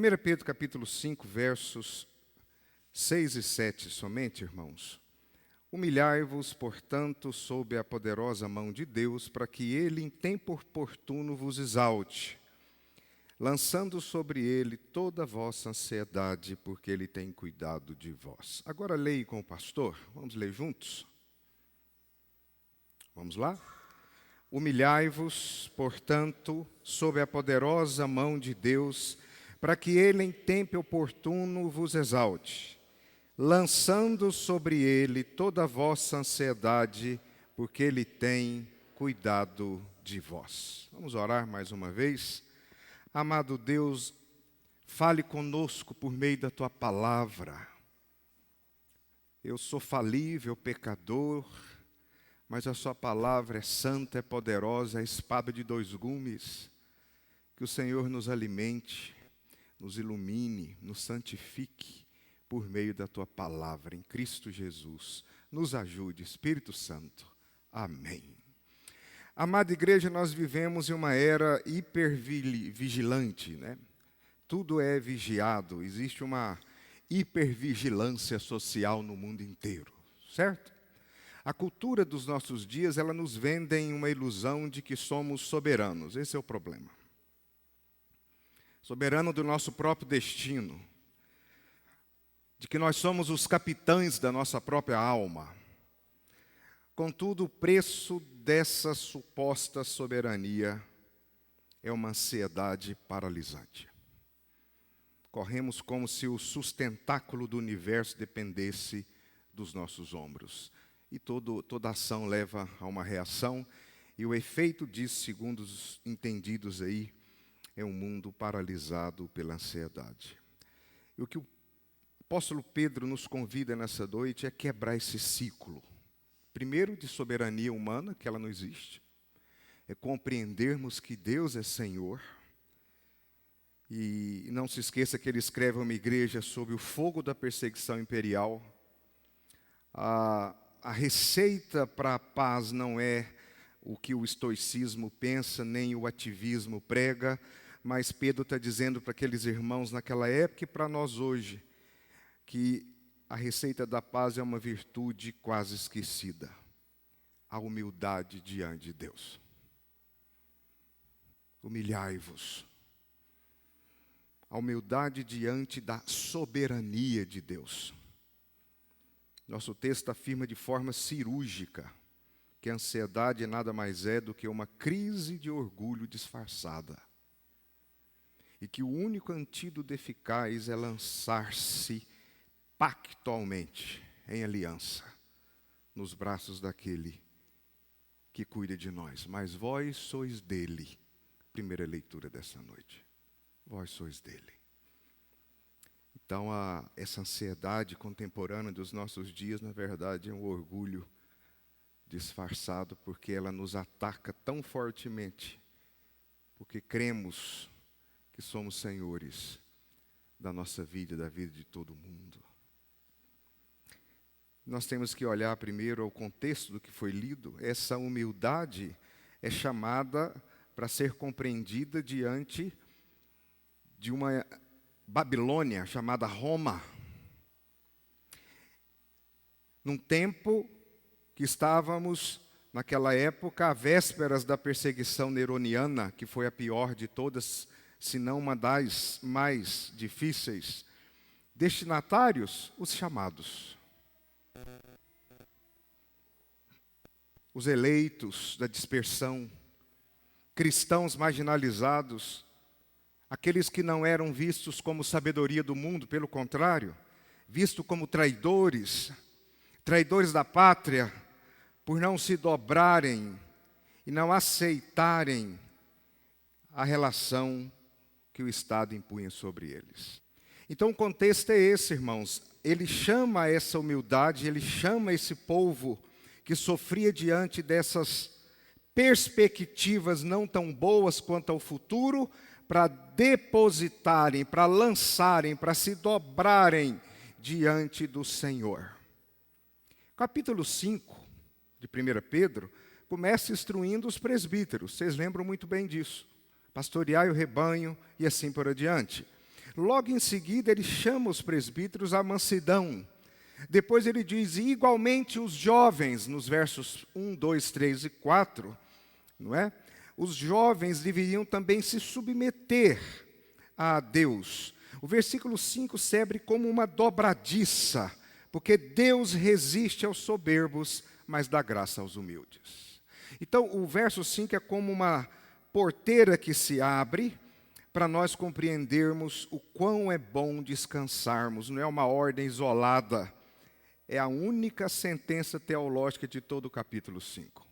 1 Pedro capítulo 5, versos 6 e 7 somente, irmãos. Humilhai-vos, portanto, sob a poderosa mão de Deus, para que Ele, em tempo oportuno, vos exalte, lançando sobre Ele toda a vossa ansiedade, porque Ele tem cuidado de vós. Agora leia com o pastor, vamos ler juntos? Vamos lá? Humilhai-vos, portanto, sob a poderosa mão de Deus, para que Ele, em tempo oportuno, vos exalte, lançando sobre Ele toda a vossa ansiedade, porque Ele tem cuidado de vós. Vamos orar mais uma vez? Amado Deus, fale conosco por meio da Tua palavra. Eu sou falível, pecador, mas a Sua palavra é santa, é poderosa, é espada de dois gumes. Que o Senhor nos alimente, nos ilumine, nos santifique por meio da Tua palavra, em Cristo Jesus. Nos ajude, Espírito Santo. Amém. Amada igreja, nós vivemos em uma era hipervigilante, né? Tudo é vigiado, existe uma hipervigilância social no mundo inteiro, certo? A cultura dos nossos dias, ela nos vende uma ilusão de que somos soberanos, esse é o problema. Soberano do nosso próprio destino, de que nós somos os capitães da nossa própria alma. Contudo, o preço dessa suposta soberania é uma ansiedade paralisante. Corremos como se o sustentáculo do universo dependesse dos nossos ombros. E toda ação leva a uma reação, e o efeito disso, segundo os entendidos aí, é um mundo paralisado pela ansiedade. E o que o apóstolo Pedro nos convida nessa noite é quebrar esse ciclo. Primeiro, de soberania humana, que ela não existe. É compreendermos que Deus é Senhor. E não se esqueça que ele escreve a uma igreja sob o fogo da perseguição imperial. A receita para a paz não é o que o estoicismo pensa, nem o ativismo prega, mas Pedro está dizendo para aqueles irmãos naquela época e para nós hoje, que a receita da paz é uma virtude quase esquecida, a humildade diante de Deus. Humilhai-vos. A humildade diante da soberania de Deus. Nosso texto afirma de forma cirúrgica que a ansiedade nada mais é do que uma crise de orgulho disfarçada. E que o único antídoto eficaz é lançar-se pactualmente, em aliança, nos braços daquele que cuida de nós. Mas vós sois dele. Primeira leitura dessa noite. Vós sois dele. Então, essa ansiedade contemporânea dos nossos dias, na verdade, é um orgulho disfarçado, porque ela nos ataca tão fortemente, porque cremos que somos senhores da nossa vida e da vida de todo mundo. Nós temos que olhar primeiro ao contexto do que foi lido. Essa humildade é chamada para ser compreendida diante de uma Babilônia chamada Roma. Num tempo que estávamos, naquela época, à vésperas da perseguição neroniana, que foi a pior de todas, se não uma das mais difíceis. Destinatários, os chamados. Os eleitos da dispersão, cristãos marginalizados, aqueles que não eram vistos como sabedoria do mundo, pelo contrário, vistos como traidores da pátria, por não se dobrarem e não aceitarem a relação que o Estado impunha sobre eles. Então o contexto é esse, irmãos. Ele chama essa humildade, ele chama esse povo que sofria diante dessas perspectivas não tão boas quanto ao futuro, para depositarem, para lançarem, para se dobrarem diante do Senhor. Capítulo 5 de 1 Pedro começa instruindo os presbíteros, vocês lembram muito bem disso. Pastoreai o rebanho e assim por adiante. Logo em seguida, ele chama os presbíteros à mansidão. Depois ele diz, e igualmente os jovens, nos versos 1, 2, 3 e 4, não é? Os jovens deveriam também se submeter a Deus. O versículo 5 serve como uma dobradiça, porque Deus resiste aos soberbos, mas dá graça aos humildes. Então, o verso 5 é como uma porteira que se abre para nós compreendermos o quão é bom descansarmos. Não é uma ordem isolada, é a única sentença teológica de todo o capítulo 5.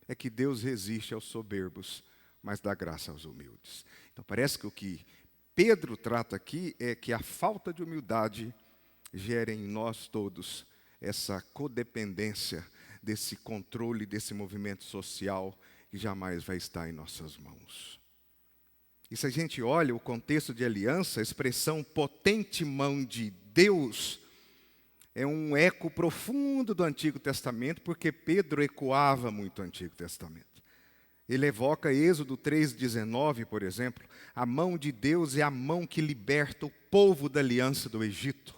É que Deus resiste aos soberbos, mas dá graça aos humildes. Então, parece que o que Pedro trata aqui é que a falta de humildade gera em nós todos essa codependência desse controle, desse movimento social que jamais vai estar em nossas mãos. E se a gente olha o contexto de aliança, a expressão potente mão de Deus é um eco profundo do Antigo Testamento, porque Pedro ecoava muito o Antigo Testamento. Ele evoca Êxodo 3,19, por exemplo, a mão de Deus é a mão que liberta o povo da aliança do Egito.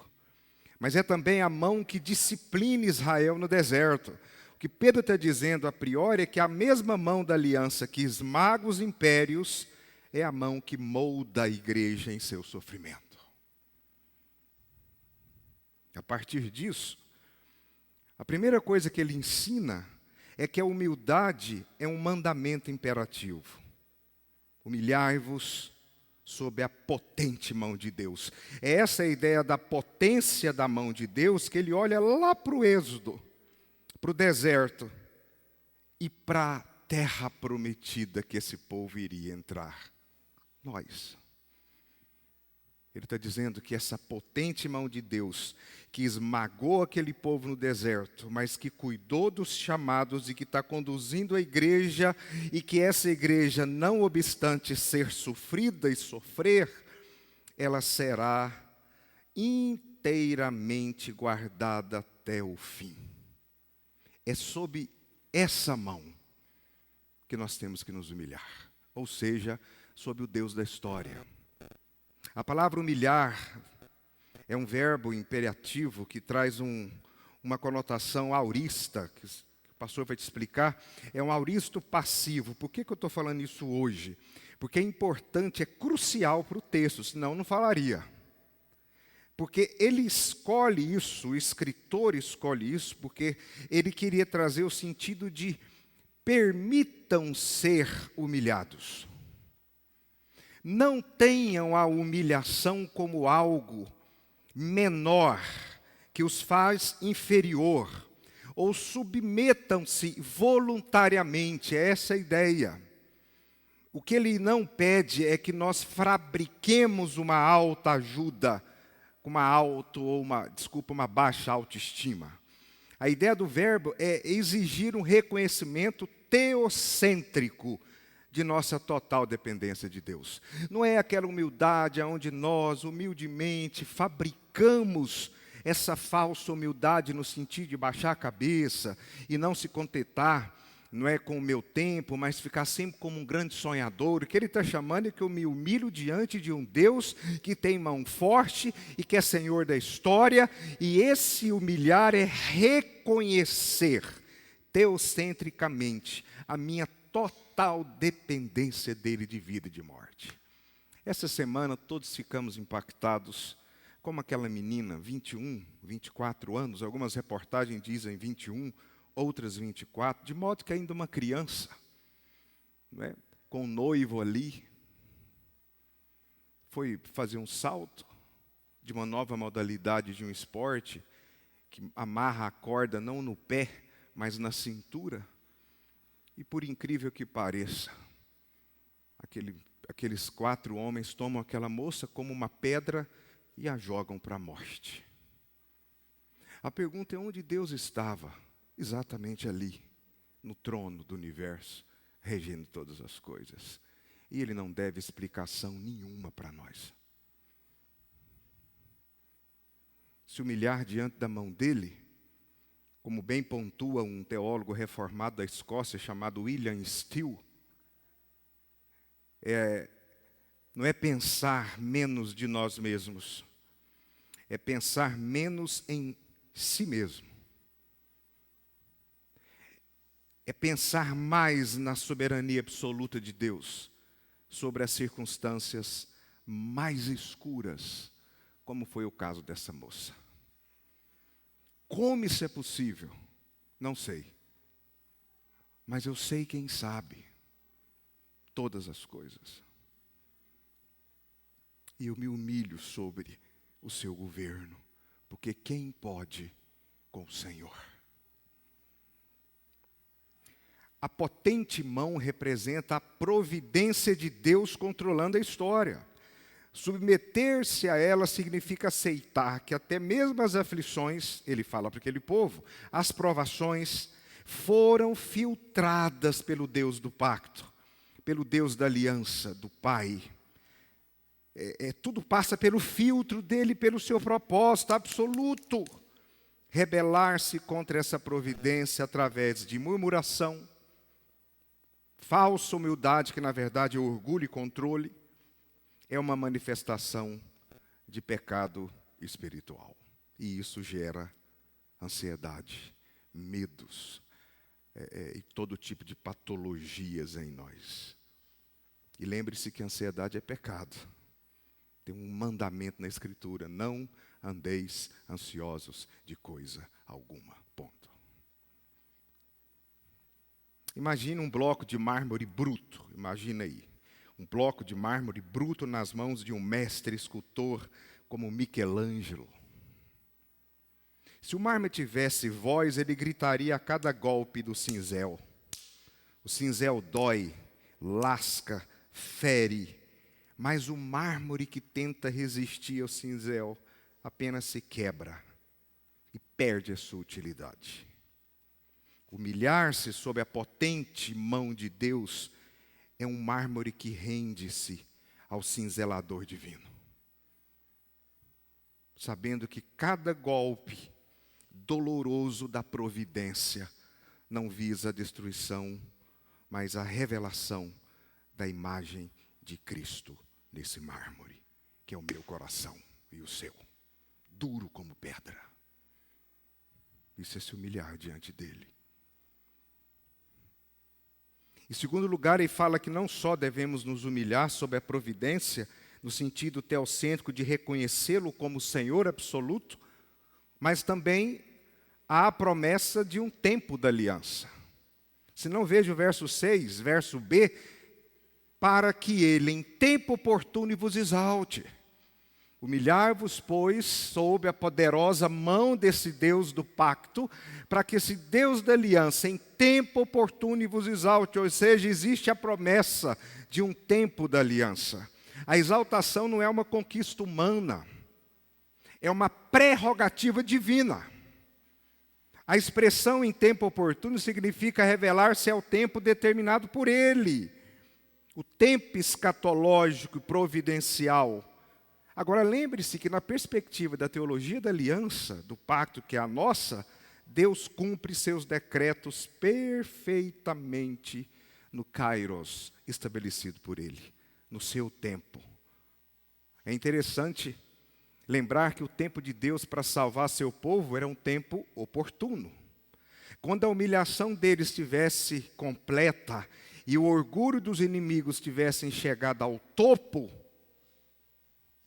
Mas é também a mão que disciplina Israel no deserto. O que Pedro está dizendo a priori é que a mesma mão da aliança que esmaga os impérios é a mão que molda a igreja em seu sofrimento. A partir disso, a primeira coisa que ele ensina é que a humildade é um mandamento imperativo. Humilhai-vos sob a potente mão de Deus. É essa a ideia da potência da mão de Deus que ele olha lá para o Êxodo, para o deserto e para a terra prometida que esse povo iria entrar. Nós. Ele está dizendo que essa potente mão de Deus, que esmagou aquele povo no deserto, mas que cuidou dos chamados e que está conduzindo a igreja, e que essa igreja, não obstante ser sofrida e sofrer, ela será inteiramente guardada até o fim. É sob essa mão que nós temos que nos humilhar, ou seja, sob o Deus da história. A palavra humilhar é um verbo imperativo que traz uma conotação aurista, que o pastor vai te explicar. É um auristo passivo. Por que eu estou falando isso hoje? Porque é importante, é crucial para o texto, senão não falaria. Porque ele escolhe isso, o escritor escolhe isso, porque ele queria trazer o sentido de permitam ser humilhados. Não tenham a humilhação como algo menor, que os faz inferior, ou submetam-se voluntariamente, é essa a ideia. O que ele não pede é que nós fabriquemos uma alta ajuda, uma baixa autoestima. A ideia do verbo é exigir um reconhecimento teocêntrico de nossa total dependência de Deus. Não é aquela humildade onde nós, humildemente, fabricamos essa falsa humildade no sentido de baixar a cabeça e não se contentar, não é com o meu tempo, mas ficar sempre como um grande sonhador. O que ele está chamando é que eu me humilho diante de um Deus que tem mão forte e que é Senhor da história, e esse humilhar é reconhecer teocentricamente a minha total dependência dele de vida e de morte. Essa semana todos ficamos impactados, como aquela menina, 21, 24 anos, algumas reportagens dizem 21, outras 24, de modo que ainda uma criança, não é, com um noivo ali, foi fazer um salto de uma nova modalidade de um esporte, que amarra a corda não no pé, mas na cintura. E por incrível que pareça, aqueles 4 homens tomam aquela moça como uma pedra e a jogam para a morte. A pergunta é onde Deus estava? Exatamente ali, no trono do universo, regendo todas as coisas. E Ele não deve explicação nenhuma para nós. Se humilhar diante da mão dEle, como bem pontua um teólogo reformado da Escócia chamado William Steele, não é pensar menos de nós mesmos, é pensar menos em si mesmo. É pensar mais na soberania absoluta de Deus sobre as circunstâncias mais escuras, como foi o caso dessa moça. Como isso é possível? Não sei. Mas eu sei quem sabe todas as coisas. E eu me humilho sobre o seu governo, porque quem pode com o Senhor? A potente mão representa a providência de Deus controlando a história. Submeter-se a ela significa aceitar que até mesmo as aflições, ele fala para aquele povo, as provações foram filtradas pelo Deus do pacto, pelo Deus da aliança, do Pai. Tudo passa pelo filtro dele, pelo seu propósito absoluto. Rebelar-se contra essa providência através de murmuração, falsa humildade, que na verdade é orgulho e controle, é uma manifestação de pecado espiritual. E isso gera ansiedade, medos e todo tipo de patologias em nós. E lembre-se que a ansiedade é pecado. Tem um mandamento na Escritura: não andeis ansiosos de coisa alguma. Ponto. Imagina um bloco de mármore bruto, imagina aí. Um bloco de mármore bruto nas mãos de um mestre escultor como Michelangelo. Se o mármore tivesse voz, ele gritaria a cada golpe do cinzel. O cinzel dói, lasca, fere, mas o mármore que tenta resistir ao cinzel apenas se quebra e perde a sua utilidade. Humilhar-se sob a potente mão de Deus é um mármore que rende-se ao cinzelador divino, sabendo que cada golpe doloroso da providência não visa a destruição, mas a revelação da imagem de Cristo nesse mármore, que é o meu coração e o seu, duro como pedra. Isso é se humilhar diante dele. Em segundo lugar, ele fala que não só devemos nos humilhar sob a providência, no sentido teocêntrico de reconhecê-lo como Senhor absoluto, mas também há a promessa de um tempo da aliança. Se não, veja o verso 6, verso B, para que ele em tempo oportuno vos exalte. Humilhar-vos, pois, sob a poderosa mão desse Deus do pacto, para que esse Deus da aliança, em tempo oportuno, vos exalte. Ou seja, existe a promessa de um tempo da aliança. A exaltação não é uma conquista humana, é uma prerrogativa divina. A expressão em tempo oportuno significa revelar-se ao tempo determinado por Ele. O tempo escatológico e providencial. Agora, lembre-se que na perspectiva da teologia da aliança, do pacto que é a nossa, Deus cumpre seus decretos perfeitamente no kairos estabelecido por Ele, no seu tempo. É interessante lembrar que o tempo de Deus para salvar seu povo era um tempo oportuno. Quando a humilhação deles estivesse completa e o orgulho dos inimigos tivessem chegado ao topo,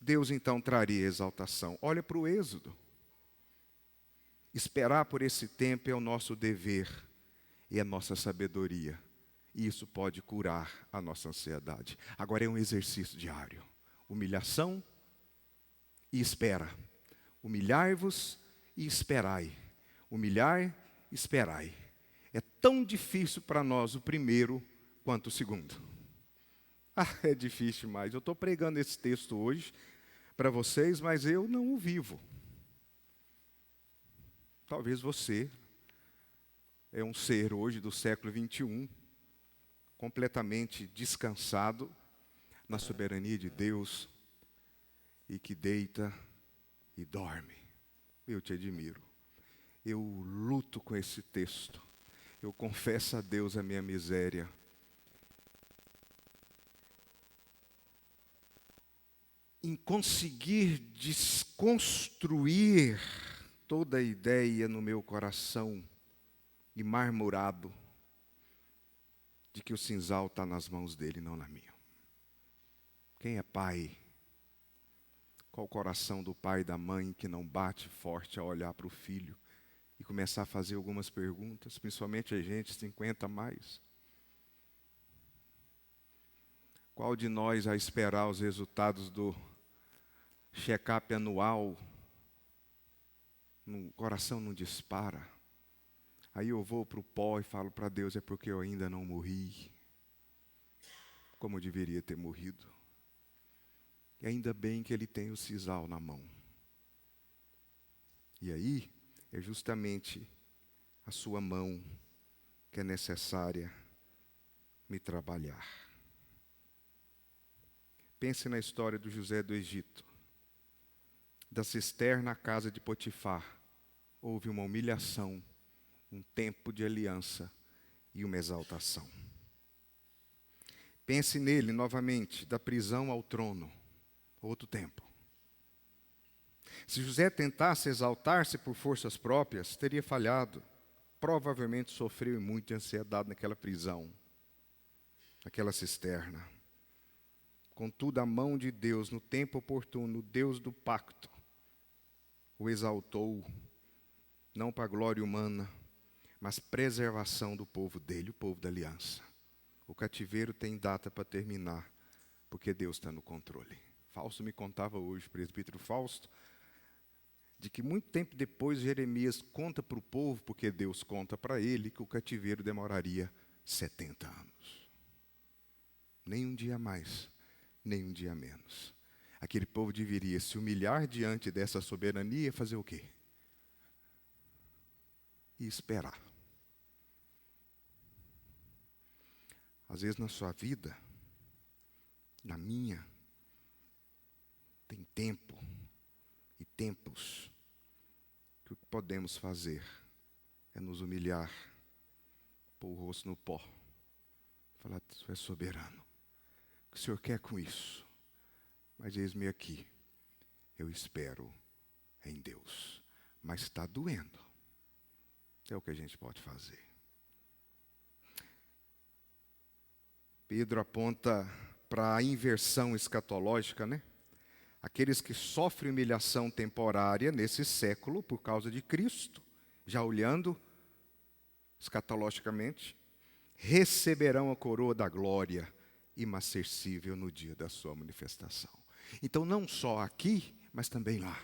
Deus então traria exaltação. Olha para o Êxodo. Esperar por esse tempo é o nosso dever e a nossa sabedoria. E isso pode curar a nossa ansiedade. Agora é um exercício diário. Humilhação e espera. Humilhai-vos e esperai. Humilhai e esperai. É tão difícil para nós o primeiro quanto o segundo. É difícil demais. Eu estou pregando esse texto hoje para vocês, mas eu não o vivo. Talvez você é um ser hoje do século 21, completamente descansado na soberania de Deus e que deita e dorme. Eu te admiro. Eu luto com esse texto. Eu confesso a Deus a minha miséria. em conseguir desconstruir toda a ideia no meu coração e marmorado de que o sisal está nas mãos dele, não na minha. Quem é pai? Qual o coração do pai e da mãe que não bate forte ao olhar para o filho e começar a fazer algumas perguntas, principalmente a gente 50 a mais? Qual de nós, a esperar os resultados do check-up anual, o coração não dispara? Aí eu vou para o pó e falo para Deus, é porque eu ainda não morri, como eu deveria ter morrido. E ainda bem que Ele tem o sisal na mão. E aí, é justamente a sua mão que é necessária me trabalhar. Pense na história do José do Egito. Da cisterna à casa de Potifar, houve uma humilhação, um tempo de aliança e uma exaltação. Pense nele novamente, da prisão ao trono, outro tempo. Se José tentasse exaltar-se por forças próprias, teria falhado. Provavelmente sofreu muita ansiedade naquela prisão, naquela cisterna. Contudo, a mão de Deus, no tempo oportuno, o Deus do pacto, o exaltou, não para a glória humana, mas preservação do povo dele, o povo da aliança. O cativeiro tem data para terminar, porque Deus está no controle. Fausto me contava hoje, o presbítero Fausto, de que muito tempo depois Jeremias conta para o povo, porque Deus conta para ele, que o cativeiro demoraria 70 anos. Nem um dia mais, nem um dia menos. Aquele povo deveria se humilhar diante dessa soberania e fazer o quê? E esperar. Às vezes na sua vida, na minha, tem tempo e tempos que o que podemos fazer é nos humilhar, pôr o rosto no pó, falar, o Senhor é soberano, o que o Senhor quer com isso? Mas eis-me aqui, eu espero em Deus, mas está doendo, é o que a gente pode fazer. Pedro aponta para a inversão escatológica, né? Aqueles que sofrem humilhação temporária nesse século por causa de Cristo, já olhando escatologicamente, receberão a coroa da glória inacessível no dia da sua manifestação. Então, não só aqui, mas também lá.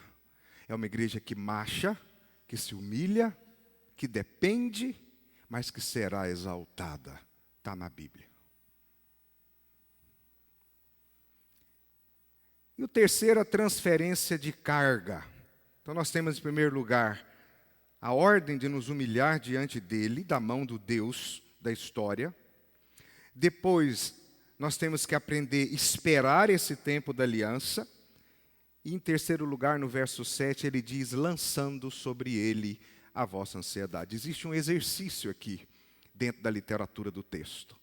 É uma igreja que marcha, que se humilha, que depende, mas que será exaltada. Está na Bíblia. E o terceiro, a transferência de carga. Então nós temos em primeiro lugar a ordem de nos humilhar diante dele, da mão do Deus da história. Depois nós temos que aprender a esperar esse tempo da aliança. E em terceiro lugar, no verso 7, ele diz, lançando sobre ele a vossa ansiedade. Existe um exercício aqui, dentro da literatura do texto.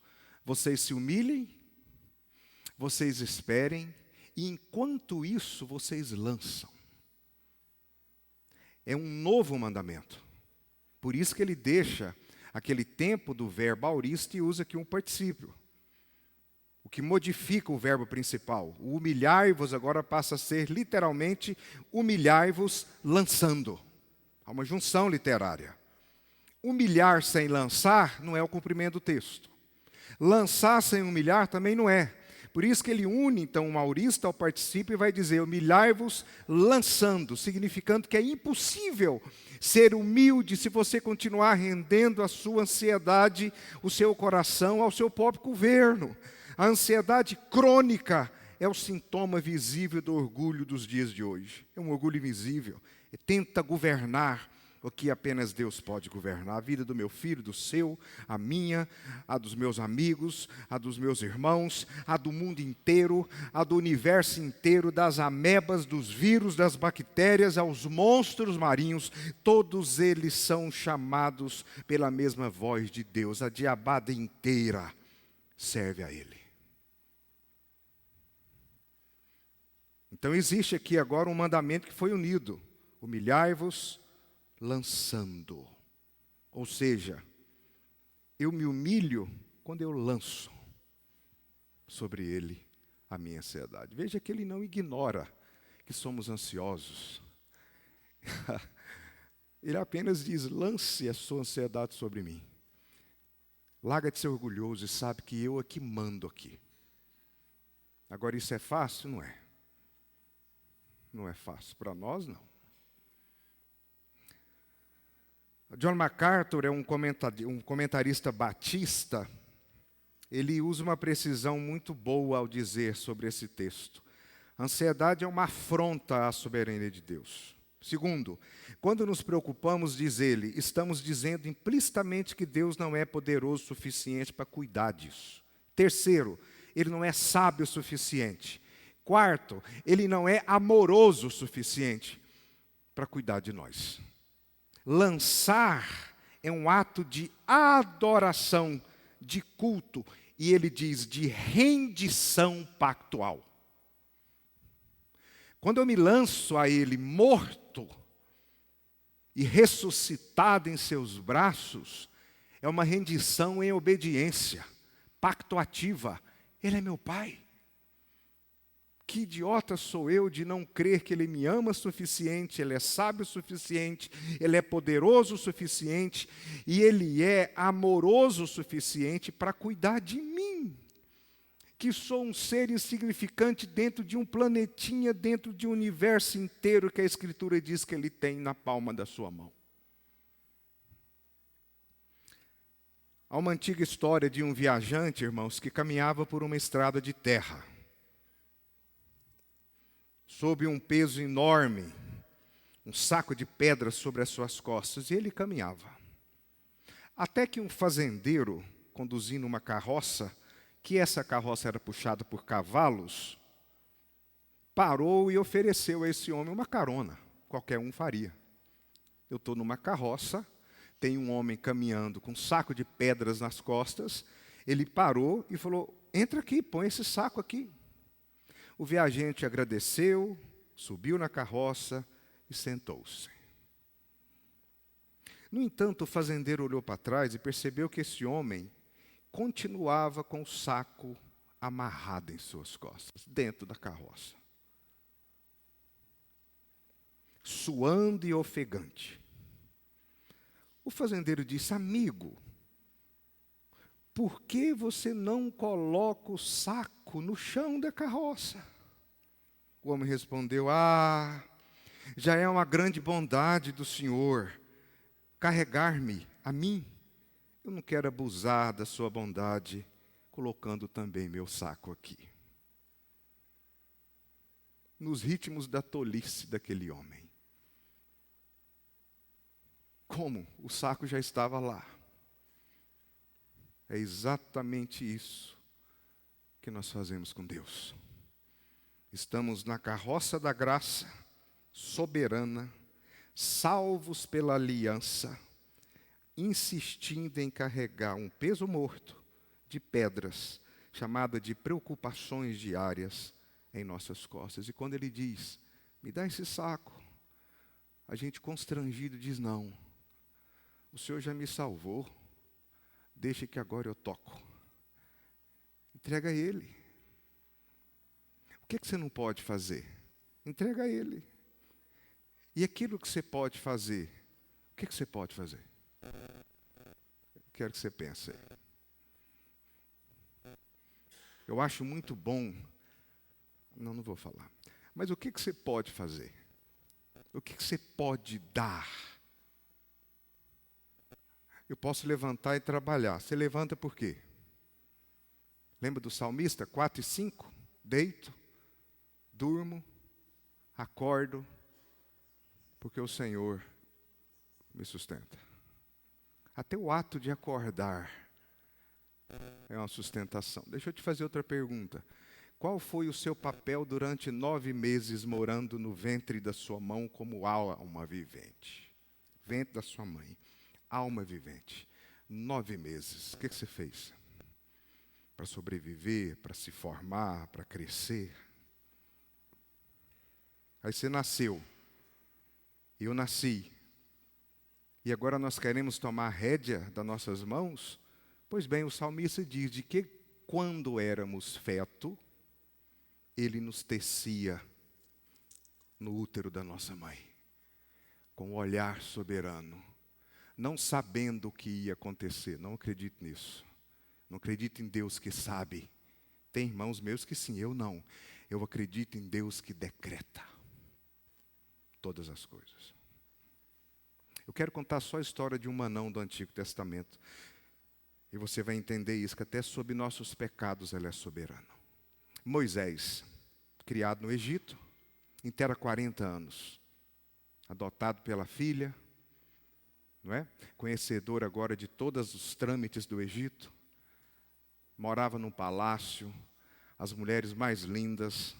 Vocês se humilhem, vocês esperem, e enquanto isso, vocês lançam. É um novo mandamento. Por isso que ele deixa aquele tempo do verbo aorista e usa aqui um particípio. O que modifica o verbo principal. O humilhai-vos agora passa a ser literalmente humilhai-vos lançando. Há uma junção literária. Humilhar sem lançar não é o cumprimento do texto. Lançar sem humilhar também não é. Por isso que ele une, então, o aorista ao particípio e vai dizer, humilhai-vos lançando, significando que é impossível ser humilde se você continuar rendendo a sua ansiedade, o seu coração ao seu próprio governo. A ansiedade crônica é o sintoma visível do orgulho dos dias de hoje. É um orgulho invisível, tenta governar o que apenas Deus pode governar. A vida do meu filho, do seu, a minha, a dos meus amigos, a dos meus irmãos, a do mundo inteiro, a do universo inteiro, das amebas, dos vírus, das bactérias, aos monstros marinhos, todos eles são chamados pela mesma voz de Deus. A diabada inteira serve a Ele. Então existe aqui agora um mandamento que foi unido: humilhai-vos lançando. Ou seja, eu me humilho quando eu lanço sobre ele a minha ansiedade. Veja que ele não ignora que somos ansiosos. Ele apenas diz: lance a sua ansiedade sobre mim. Larga de ser orgulhoso e sabe que eu é que mando aqui. Agora, isso é fácil? Não é. Não é fácil. Para nós, não. John MacArthur é um comentarista batista. Ele usa uma precisão muito boa ao dizer sobre esse texto. A ansiedade é uma afronta à soberania de Deus. Segundo, quando nos preocupamos, diz ele, estamos dizendo implicitamente que Deus não é poderoso o suficiente para cuidar disso. Terceiro, ele não é sábio o suficiente. Quarto, ele não é amoroso o suficiente para cuidar de nós. Lançar é um ato de adoração, de culto, e ele diz de rendição pactual. Quando eu me lanço a ele morto e ressuscitado em seus braços, é uma rendição em obediência, pactuativa. Ele é meu Pai. Que idiota sou eu de não crer que Ele me ama o suficiente, Ele é sábio o suficiente, Ele é poderoso o suficiente e Ele é amoroso o suficiente para cuidar de mim, que sou um ser insignificante dentro de um planetinha, dentro de um universo inteiro que a Escritura diz que Ele tem na palma da sua mão. Há uma antiga história de um viajante, irmãos, que caminhava por uma estrada de terra, sob um peso enorme, um saco de pedras sobre as suas costas, e ele caminhava. Até que um fazendeiro, conduzindo uma carroça, que essa carroça era puxada por cavalos, parou e ofereceu a esse homem uma carona. Qualquer um faria. Eu estou numa carroça, tem um homem caminhando com um saco de pedras nas costas, ele parou e falou, entra aqui, põe esse saco aqui. O viajante agradeceu, subiu na carroça e sentou-se. No entanto, o fazendeiro olhou para trás e percebeu que esse homem continuava com o saco amarrado em suas costas, dentro da carroça. Suando e ofegante. O fazendeiro disse, amigo, por que você não coloca o saco no chão da carroça? O homem respondeu, já é uma grande bondade do Senhor carregar-me a mim. Eu não quero abusar da sua bondade, colocando também meu saco aqui. Nos ritmos da tolice daquele homem. Como? O saco já estava lá. É exatamente isso que nós fazemos com Deus. Estamos na carroça da graça, soberana, salvos pela aliança, insistindo em carregar um peso morto de pedras, chamada de preocupações diárias em nossas costas. E quando ele diz, me dá esse saco, a gente constrangido diz, não, o Senhor já me salvou, deixa que agora eu toco. Entrega a Ele. O que você não pode fazer? Entrega a Ele. E aquilo que você pode fazer, o que você pode fazer? Quero que você pense. Eu acho muito bom, não vou falar, mas o que você pode fazer? O que você pode dar? Eu posso levantar e trabalhar. Você levanta por quê? Lembra do salmista 4 e 5? Deito, durmo, acordo, porque o Senhor me sustenta. Até o ato de acordar é uma sustentação. Deixa eu te fazer outra pergunta. Qual foi o seu papel durante 9 meses morando no ventre da sua mão como alma vivente? Ventre da sua mãe, alma vivente. 9 meses. O que você fez? Para sobreviver, para se formar, para crescer? Aí você nasceu, eu nasci, e agora nós queremos tomar a rédea das nossas mãos? Pois bem, o salmista diz de que quando éramos feto, ele nos tecia no útero da nossa mãe, com o olhar soberano, não sabendo o que ia acontecer. Não acredito nisso. Não acredito em Deus que sabe. Tem irmãos meus que sim, eu não. Eu acredito em Deus que decreta todas as coisas. Eu quero contar só a história de um anão do Antigo Testamento. E você vai entender isso, que até sobre nossos pecados ele é soberano. Moisés, criado no Egito, inteira 40 anos. Adotado pela filha, não é? Conhecedor agora de todos os trâmites do Egito. Morava num palácio, as mulheres mais lindas,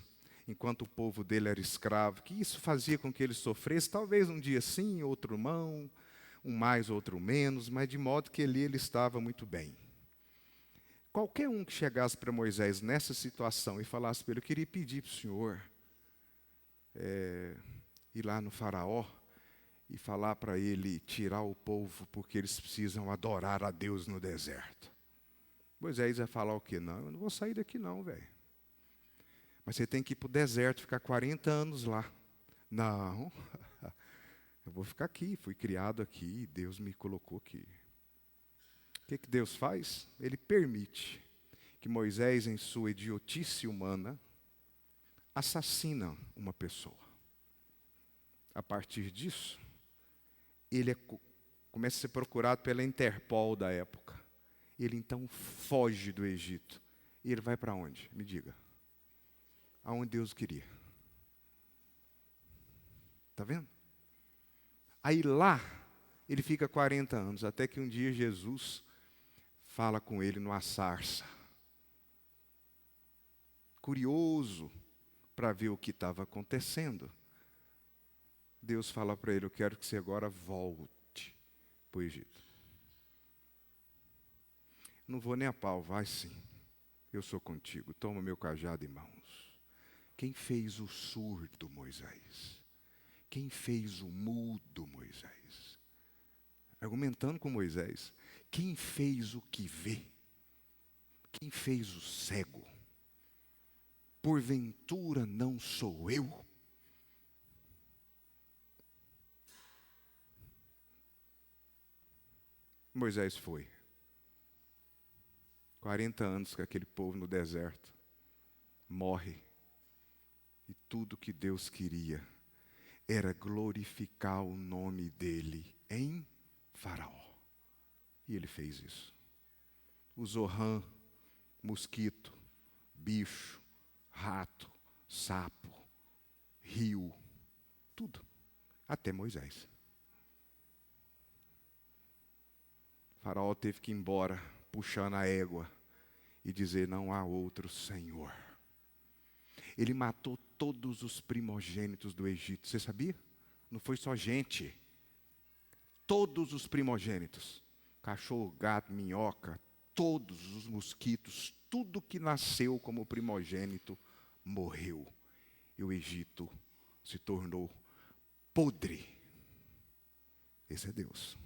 enquanto o povo dele era escravo, que isso fazia com que ele sofresse, talvez um dia sim, outro não, um mais, outro menos, mas de modo que ele estava muito bem. Qualquer um que chegasse para Moisés nessa situação e falasse para ele: eu queria pedir para o senhor ir lá no faraó e falar para ele tirar o povo, porque eles precisam adorar a Deus no deserto. Moisés vai falar o quê? Não, eu não vou sair daqui não, velho. Mas você tem que ir para o deserto, ficar 40 anos lá. Não, eu vou ficar aqui, fui criado aqui, Deus me colocou aqui. O que Deus faz? Ele permite que Moisés, em sua idiotice humana, assassina uma pessoa. A partir disso, ele começa a ser procurado pela Interpol da época. Ele então foge do Egito. E ele vai para onde? Me diga. Aonde Deus queria. Está vendo? Aí lá, ele fica 40 anos, até que um dia Jesus fala com ele numa sarça. Curioso para ver o que estava acontecendo. Deus fala para ele: eu quero que você agora volte para o Egito. Não vou nem a pau, vai sim. Eu sou contigo, toma meu cajado em mãos. Quem fez o surdo, Moisés? Quem fez o mudo, Moisés? Argumentando com Moisés. Quem fez o que vê? Quem fez o cego? Porventura não sou eu? Moisés foi. 40 anos com aquele povo no deserto. Morre. E tudo que Deus queria era glorificar o nome dele em Faraó. E ele fez isso. Usou rã, mosquito, bicho, rato, sapo, rio, tudo. Até Moisés. Faraó teve que ir embora, puxando a égua e dizer: não há outro Senhor. Ele matou todos os primogênitos do Egito. Você sabia? Não foi só gente. Todos os primogênitos. Cachorro, gato, minhoca, todos os mosquitos, tudo que nasceu como primogênito morreu. E o Egito se tornou podre. Esse é Deus.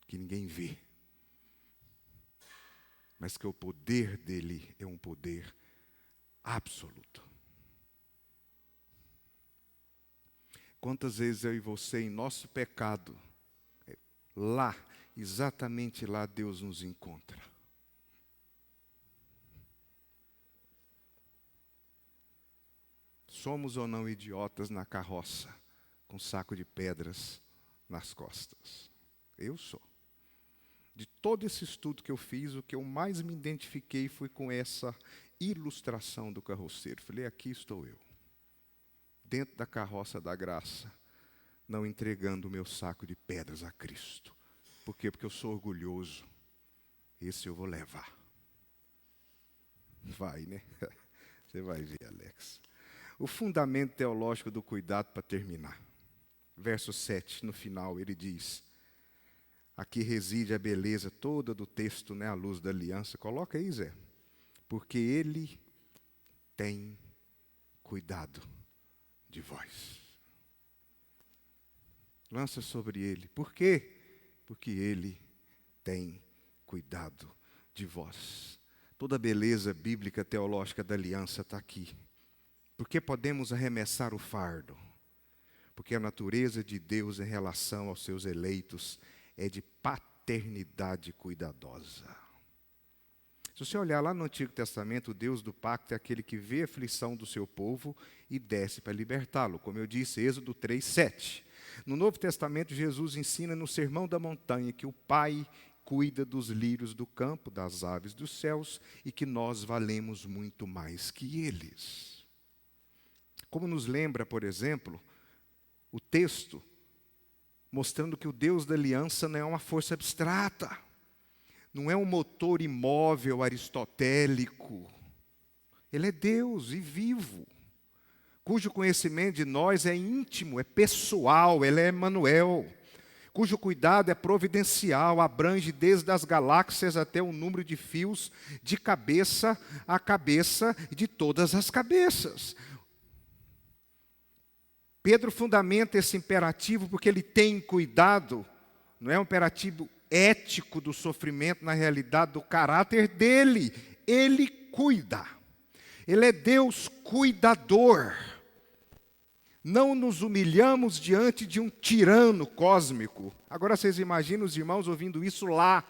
Que ninguém vê. Mas que o poder dele é um poder absoluto. Quantas vezes eu e você, em nosso pecado, lá, exatamente lá, Deus nos encontra. Somos ou não idiotas na carroça, com saco de pedras nas costas? Eu sou. De todo esse estudo que eu fiz, o que eu mais me identifiquei foi com essa ilustração do carroceiro. Falei: aqui estou eu, dentro da carroça da graça, não entregando o meu saco de pedras a Cristo. Por quê? Porque eu sou orgulhoso. Esse eu vou levar. Vai, né? Você vai ver, Alex. O fundamento teológico do cuidado, para terminar. Verso 7, no final, ele diz: aqui reside a beleza toda do texto, né, à luz da aliança. Coloca aí, Zé. Porque ele tem cuidado de vós. Lança sobre ele. Por quê? Porque ele tem cuidado de vós. Toda a beleza bíblica teológica da aliança está aqui. Porque podemos arremessar o fardo? Porque a natureza de Deus em relação aos seus eleitos é de paternidade cuidadosa. Se você olhar lá no Antigo Testamento, o Deus do pacto é aquele que vê a aflição do seu povo e desce para libertá-lo. Como eu disse, Êxodo 3:7. No Novo Testamento, Jesus ensina no Sermão da Montanha que o Pai cuida dos lírios do campo, das aves dos céus, e que nós valemos muito mais que eles. Como nos lembra, por exemplo, o texto mostrando que o Deus da aliança não é uma força abstrata, não é um motor imóvel aristotélico. Ele é Deus e vivo, cujo conhecimento de nós é íntimo, é pessoal, ele é Emmanuel, cujo cuidado é providencial, abrange desde as galáxias até o número de fios de cabeça a cabeça de todas as cabeças. Pedro fundamenta esse imperativo porque ele tem cuidado, não é um imperativo ético do sofrimento, na realidade do caráter dele. Ele cuida. Ele é Deus cuidador. Não nos humilhamos diante de um tirano cósmico. Agora vocês imaginam os irmãos ouvindo isso lá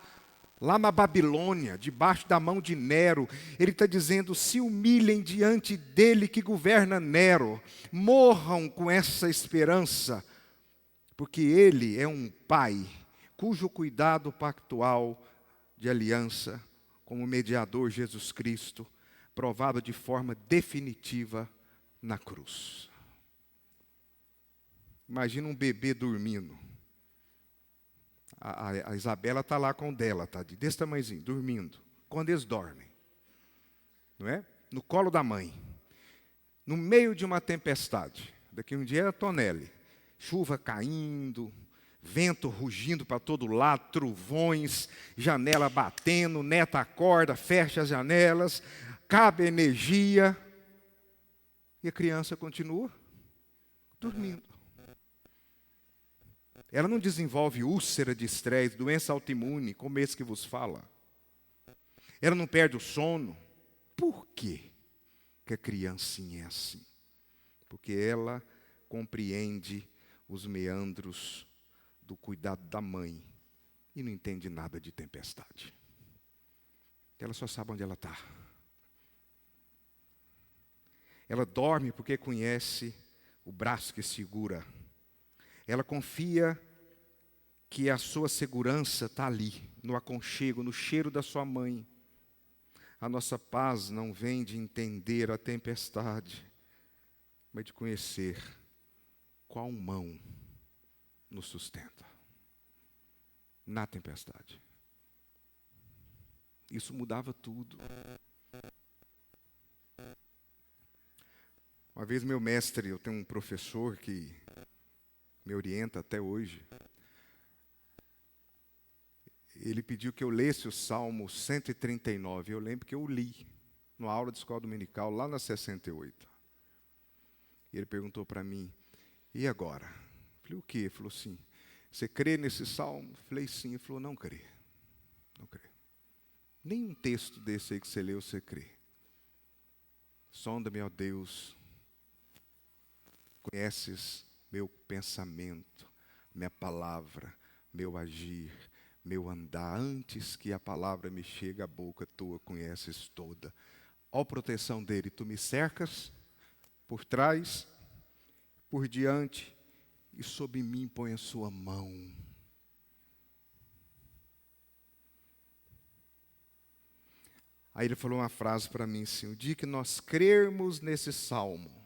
na Babilônia, debaixo da mão de Nero. Ele está dizendo, se humilhem diante dele que governa Nero. Morram com essa esperança, porque ele é um pai cujo cuidado pactual de aliança, como mediador Jesus Cristo, provado de forma definitiva na cruz. Imagina um bebê dormindo. A Isabela está lá com o dela, está desse tamanhozinho, dormindo. Quando eles dormem, não é? No colo da mãe, no meio de uma tempestade. Daqui um dia é a Tonele. Chuva caindo, vento rugindo para todo lado, trovões, janela batendo, neta acorda, fecha as janelas, cabe energia. E a criança continua dormindo. Ela não desenvolve úlcera de estresse, doença autoimune, como esse que vos fala. Ela não perde o sono. Por quê que a criancinha é assim? Porque ela compreende os meandros do cuidado da mãe e não entende nada de tempestade. Ela só sabe onde ela está. Ela dorme porque conhece o braço que segura. Ela confia que a sua segurança está ali, no aconchego, no cheiro da sua mãe. A nossa paz não vem de entender a tempestade, mas de conhecer qual mão nos sustenta na tempestade. Isso mudava tudo. Uma vez meu mestre, eu tenho um professor que me orienta até hoje. Ele pediu que eu lesse o Salmo 139. Eu lembro que eu li numa aula de escola dominical, lá na 68. E ele perguntou para mim, e agora? Eu falei, o quê? Ele falou assim, você crê nesse Salmo? Eu falei, sim. Ele falou, não crê. Não crê. Nenhum texto desse aí que você leu, você crê. Sonda-me, ó Deus. Conheces meu pensamento, minha palavra, meu agir, meu andar. Antes que a palavra me chegue à boca, tua conheces toda. Ó proteção dele, tu me cercas por trás, por diante, e sob mim põe a sua mão. Aí ele falou uma frase para mim assim, o dia que nós crermos nesse salmo,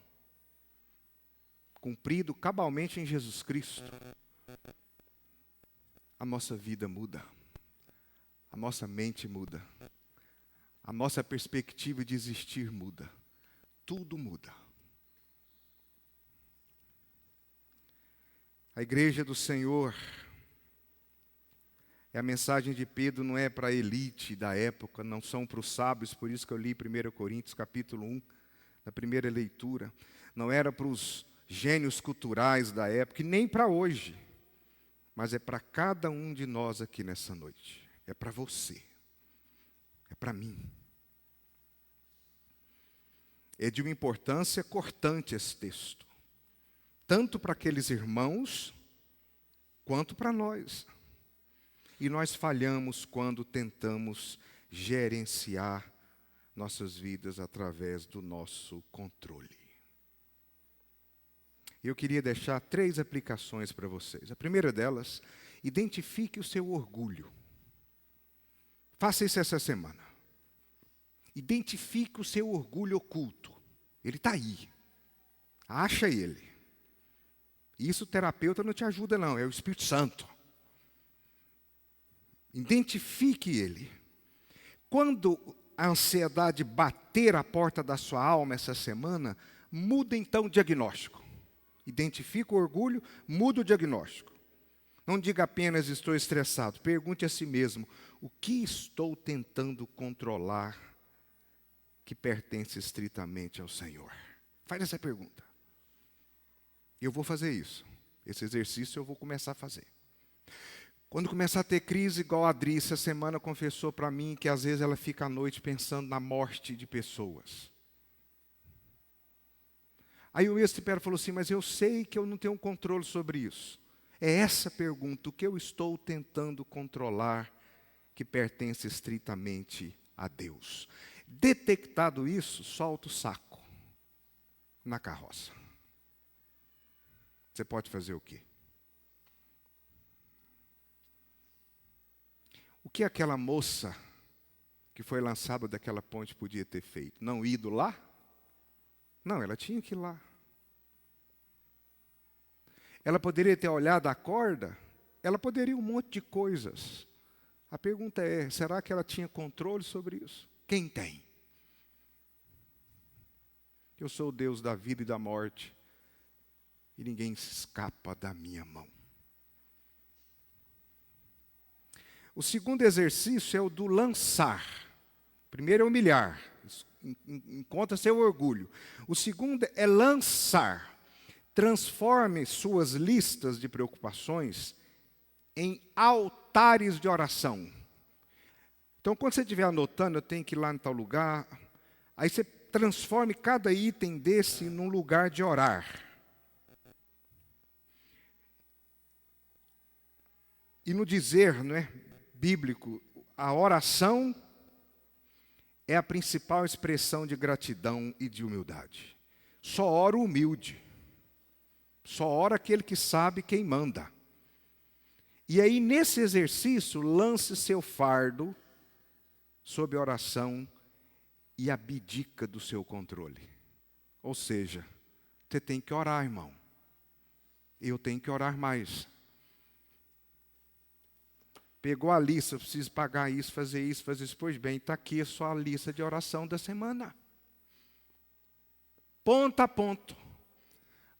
cumprido cabalmente em Jesus Cristo, a nossa vida muda, a nossa mente muda, a nossa perspectiva de existir muda, tudo muda. A igreja do Senhor, a mensagem de Pedro não é para a elite da época, não são para os sábios, por isso que eu li 1 Coríntios capítulo 1, na primeira leitura, não era para os gênios culturais da época, e nem para hoje, mas é para cada um de nós aqui nessa noite. É para você. É para mim. É de uma importância cortante esse texto, tanto para aqueles irmãos, quanto para nós. E nós falhamos quando tentamos gerenciar nossas vidas através do nosso controle. Eu queria deixar 3 aplicações para vocês. A primeira delas, identifique o seu orgulho. Faça isso essa semana. Identifique o seu orgulho oculto. Ele está aí. Acha ele. Isso o terapeuta não te ajuda não, é o Espírito Santo. Identifique ele. Quando a ansiedade bater a porta da sua alma essa semana, muda então o diagnóstico. Identifica o orgulho, muda o diagnóstico. Não diga apenas estou estressado. Pergunte a si mesmo, o que estou tentando controlar que pertence estritamente ao Senhor? Faz essa pergunta. Eu vou fazer isso. Esse exercício eu vou começar a fazer. Quando começar a ter crise, igual a Adri, essa semana confessou para mim que às vezes ela fica à noite pensando na morte de pessoas. Aí o ex-superior falou assim, mas eu sei que eu não tenho controle sobre isso. É essa pergunta, o que eu estou tentando controlar que pertence estritamente a Deus? Detectado isso, solta o saco na carroça. Você pode fazer o quê? O que aquela moça que foi lançada daquela ponte podia ter feito? Não ido lá? Não, ela tinha que ir lá. Ela poderia ter olhado a corda? Ela poderia um monte de coisas. A pergunta é, será que ela tinha controle sobre isso? Quem tem? Eu sou o Deus da vida e da morte, e ninguém se escapa da minha mão. O segundo exercício é o do lançar. O primeiro é humilhar, encontra seu orgulho. O segundo é lançar. Transforme suas listas de preocupações em altares de oração. Então, quando você estiver anotando, eu tenho que ir lá em tal lugar, aí você transforme cada item desse num lugar de orar. E no dizer, não é, bíblico, a oração é a principal expressão de gratidão e de humildade. Só ora o humilde. Só ora aquele que sabe quem manda. E aí, nesse exercício, lance seu fardo sob oração e abdica do seu controle. Ou seja, você tem que orar, irmão. Eu tenho que orar mais. Pegou a lista, eu preciso pagar isso, fazer isso. Pois bem, está aqui a sua lista de oração da semana. Ponto a ponto.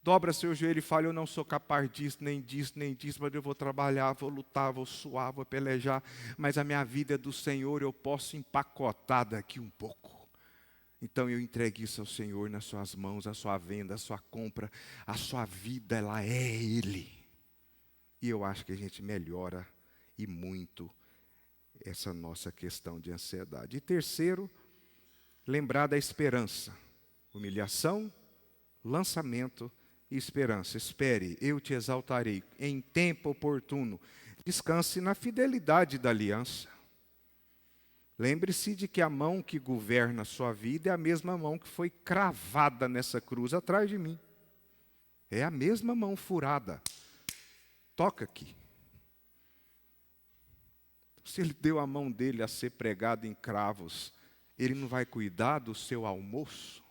Dobra seu joelho e fala, eu não sou capaz disso, nem disso, mas eu vou trabalhar, vou lutar, vou suar, vou pelejar, mas a minha vida é do Senhor, eu posso empacotar daqui um pouco. Então eu entregue isso ao Senhor nas suas mãos, a sua venda, a sua compra, a sua vida, ela é Ele. E eu acho que a gente melhora e muito essa nossa questão de ansiedade. E terceiro, lembrar da esperança. Humilhação, lançamento e esperança. Espere, eu te exaltarei em tempo oportuno. Descanse na fidelidade da aliança. Lembre-se de que a mão que governa a sua vida é a mesma mão que foi cravada nessa cruz atrás de mim. É a mesma mão furada. Toca aqui. Se ele deu a mão dele a ser pregado em cravos, ele não vai cuidar do seu almoço?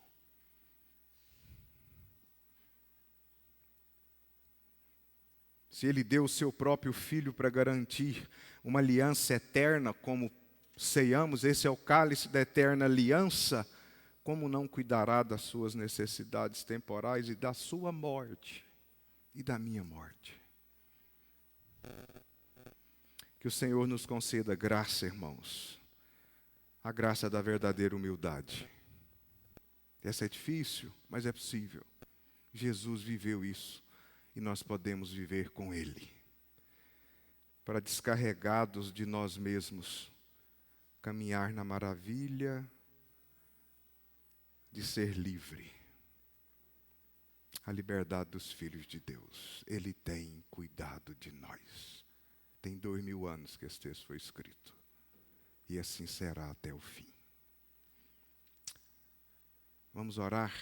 Se ele deu o seu próprio filho para garantir uma aliança eterna, como ceiamos, esse é o cálice da eterna aliança, como não cuidará das suas necessidades temporais e da sua morte e da minha morte? Que o Senhor nos conceda graça, irmãos, a graça da verdadeira humildade. Essa é difícil, mas é possível. Jesus viveu isso e nós podemos viver com Ele. Para descarregados de nós mesmos, caminhar na maravilha de ser livre. A liberdade dos filhos de Deus. Ele tem cuidado de nós. Tem 2000 anos que esse texto foi escrito. E assim será até o fim. Vamos orar.